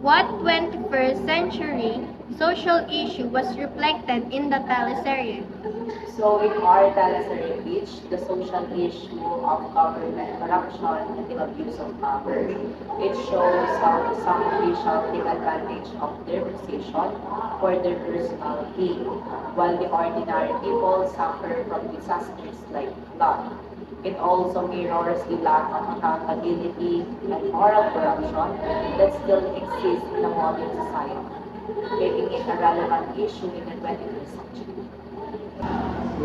What 21st century social issue was reflected in the teleserye? So in our teleserye pitch, the social issue of government corruption and the abuse of power, it shows how some officials take advantage of their position for their personal gain, while the ordinary people suffer from disasters like flood. It also mirrors the lack of accountability and moral corruption that still exists in the modern society, making it a relevant issue in the 21st century.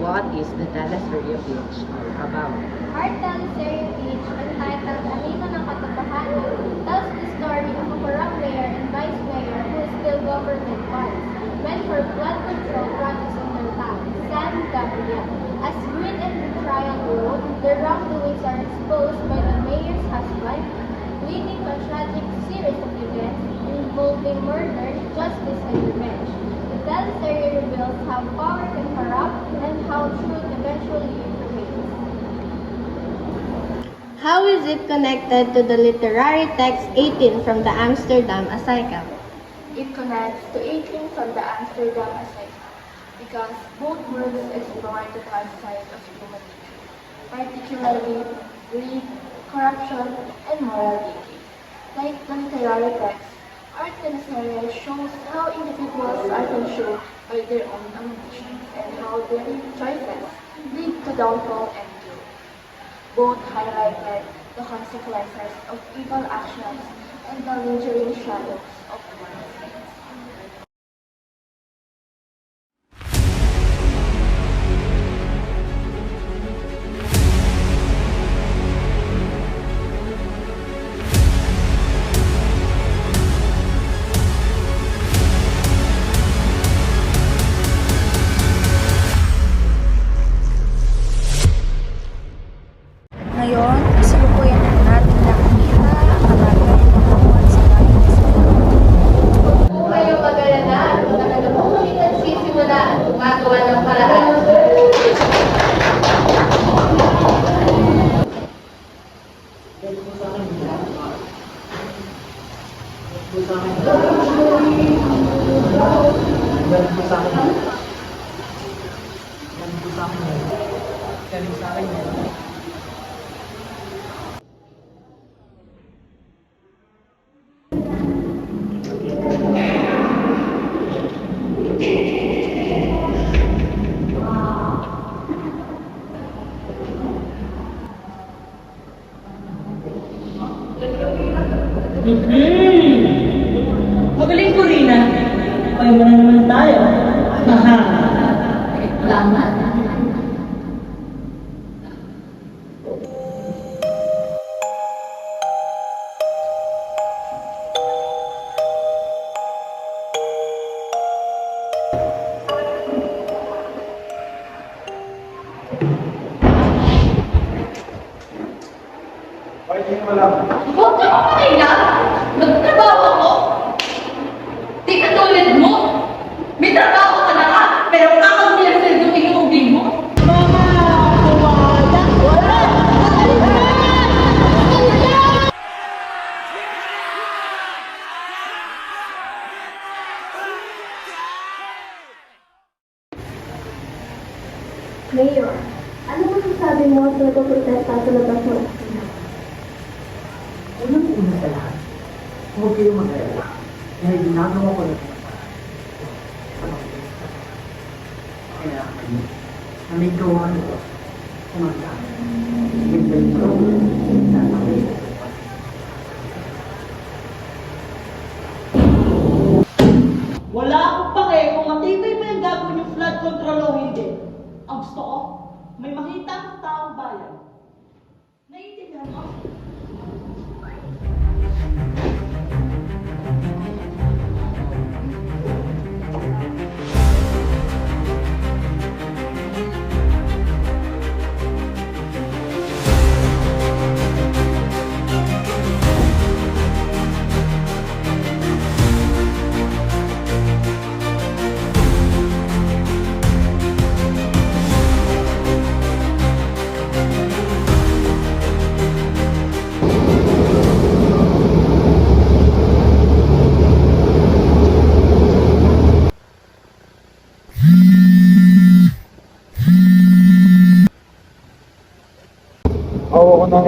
What is the teleserye pitch about? Our teleserye pitch, entitled Anino ng Katotohanan, tells the story of a corrupt mayor and vice mayor who steal government funds, went for flood control projects in their town, San Gabriel. As greed and betrayal grow, their wrongdoings are exposed by the mayor's husband, leading to a tragic series of events involving murder, justice, and revenge. The teleserye reveals how power can corrupt and how truth eventually prevails. How is it connected to the literary text 18 from the Amsterdam Asylum? It connects to 18 from the Amsterdam Asylum because both works explore the dark side of human nature, particularly greed, corruption, and moral decay. Like the literary text, our teleserye shows how individuals are consumed by their own ambitions and how their choices lead to downfall and guilt. Both highlighted the consequences of evil actions and the lingering shadows of one's sins. Ngayon, kasalukuyan na natin nakikita ang alaga ng mga sa bayan ng Kung kayo mag-alala at magkakaroon po ulit ang sisimula at gumagawa ng paraan. Magaling ko rin ah. Ay, mo na naman tayo. Tama. Huwag ka makahinga! Nagtrabaho ako! Di ka tulad mo! May trabaho ka na nga, pero kakang nilasal yung inuubing mo! Mayor, ano mo sasabi mo sa nagpaprotesta sa labas ng opisina? Unang-una sa lahat, huwag kayong mag-alala dahil ginagawa ko na kaya kayo na may gawa nito kumagana. Ibalik ko sa akin. Wala akong pake kung matibay pa yung gagawin yung flood control o hindi. Ang gusto ko, may makita ang taong bayan. Naiintindihan mo?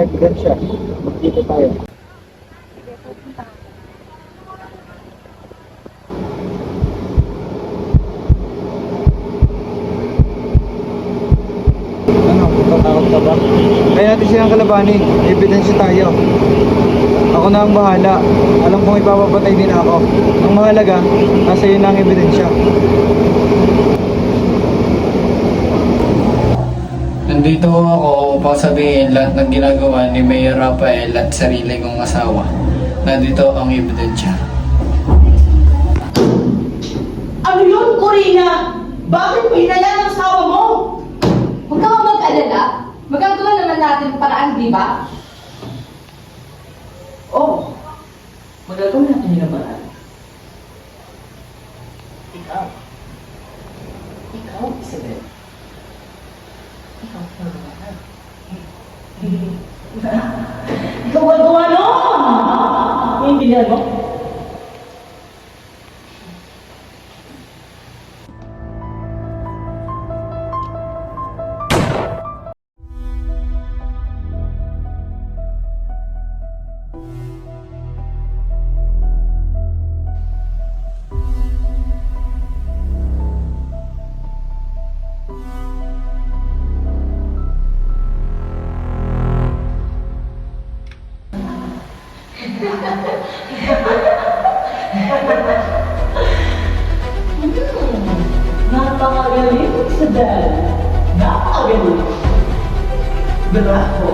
ebidensya. Dito tayo. Ano, tatakot ka ba? Kaya natin silang kalabanin. Ebidensya tayo. Ako na ang bahala. Alam kong ipapapatay din ako. Ang mahalaga, nasa iyo na ang ebidensya. Nandito ako upang sabihin lahat ng ginagawa ni Mayor Rafael at sarili kong asawa. Nandito ang ebidensya. Ano yun, Corina? Bakit mo hinala ng asawa mo? Huwag ka mag-alala. Magagawa naman natin ang paraan, di ba? Oh, magagawa natin yung naman. Ikaw, Isabel. Ikaw, magagawa. Ikaw gagawa nun! Naiintindihan mo? Napakagaling, Isabel. Napakagaling. Bravo.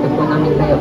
Gusto namin kayo.